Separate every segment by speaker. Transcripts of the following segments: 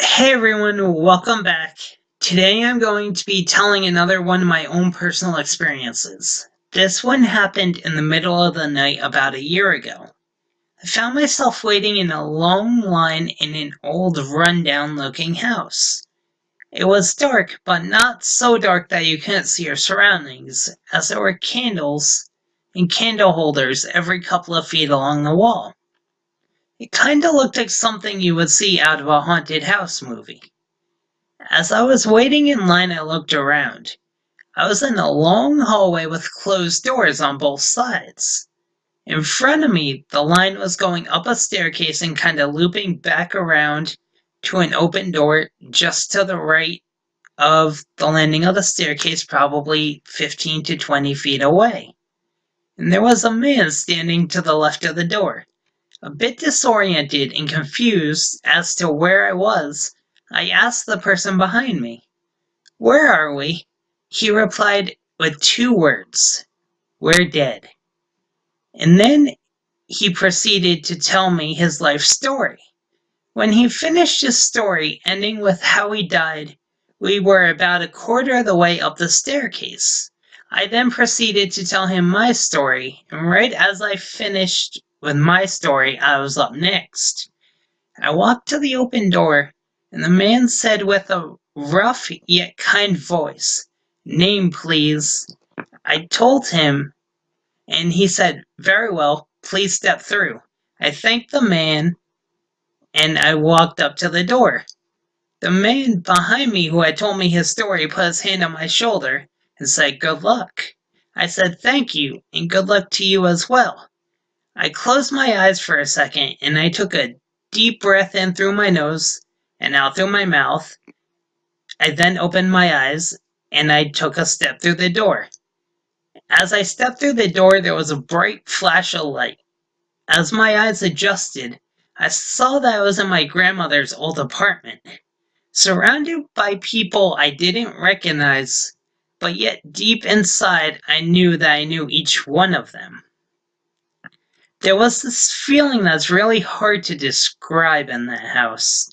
Speaker 1: Hey everyone, welcome back. Today I'm going to be telling another one of my own personal experiences. This one happened in the middle of the night about a year ago. I found myself waiting in a long line in an old rundown looking house. It was dark, but not so dark that you couldn't see your surroundings, as there were candles and candle holders every couple of feet along the wall. It kinda looked like something you would see out of a haunted house movie. As I was waiting in line, I looked around. I was in a long hallway with closed doors on both sides. In front of me, the line was going up a staircase and kind of looping back around to an open door just to the right of the landing of the staircase, probably 15 to 20 feet away. And there was a man standing to the left of the door. A bit disoriented and confused as to where I was, I asked the person behind me, "Where are we?" He replied with two words, "We're dead." And then he proceeded to tell me his life story. When he finished his story, ending with how he died, we were about a quarter of the way up the staircase. I then proceeded to tell him my story, and right as I finished with my story, I was up next. I walked to the open door, and the man said with a rough yet kind voice, "Name, please." I told him, and he said, "Very well, please step through." I thanked the man, and I walked up to the door. The man behind me who had told me his story put his hand on my shoulder and said, "Good luck." I said, "Thank you, and good luck to you as well." I closed my eyes for a second, and I took a deep breath in through my nose and out through my mouth. I then opened my eyes, and I took a step through the door. As I stepped through the door, there was a bright flash of light. As my eyes adjusted, I saw that I was in my grandmother's old apartment, surrounded by people I didn't recognize, but yet deep inside I knew that I knew each one of them. There was this feeling that's really hard to describe in that house.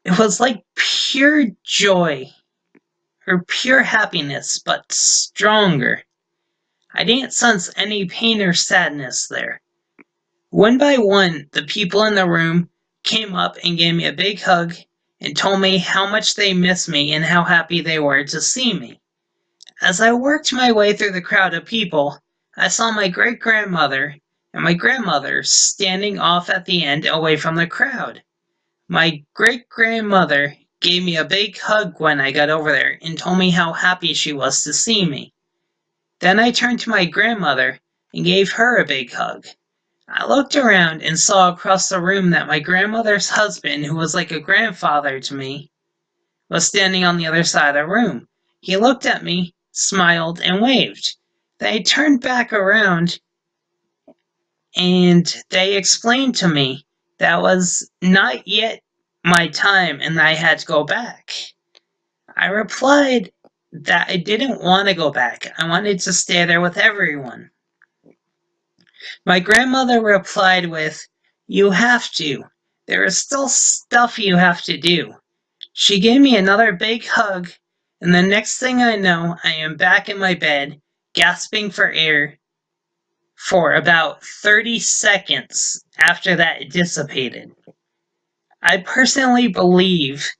Speaker 1: It was like pure joy, or pure happiness, but stronger. I didn't sense any pain or sadness there. One by one, the people in the room came up and gave me a big hug and told me how much they missed me and how happy they were to see me. As I worked my way through the crowd of people, I saw my great-grandmother and my grandmother standing off at the end away from the crowd. My great-grandmother gave me a big hug when I got over there and told me how happy she was to see me. Then I turned to my grandmother and gave her a big hug. I looked around and saw across the room that my grandmother's husband, who was like a grandfather to me, was standing on the other side of the room. He looked at me, smiled, and waved. They turned back around and they explained to me that was not yet my time and I had to go back. I replied that I didn't want to go back. I wanted to stay there with everyone. My grandmother replied with, "You have to. There is still stuff you have to do." She gave me another big hug, and the next thing I know, I am back in my bed, gasping for air for about 30 seconds after that it dissipated. I personally believe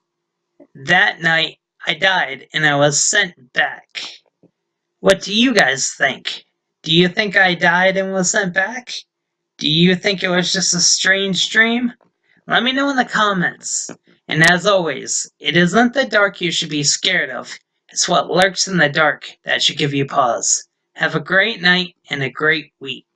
Speaker 1: that night I died and I was sent back. What do you guys think? Do you think I died and was sent back? Do you think it was just a strange dream? Let me know in the comments. And as always, it isn't the dark you should be scared of. It's what lurks in the dark that should give you pause. Have a great night and a great week.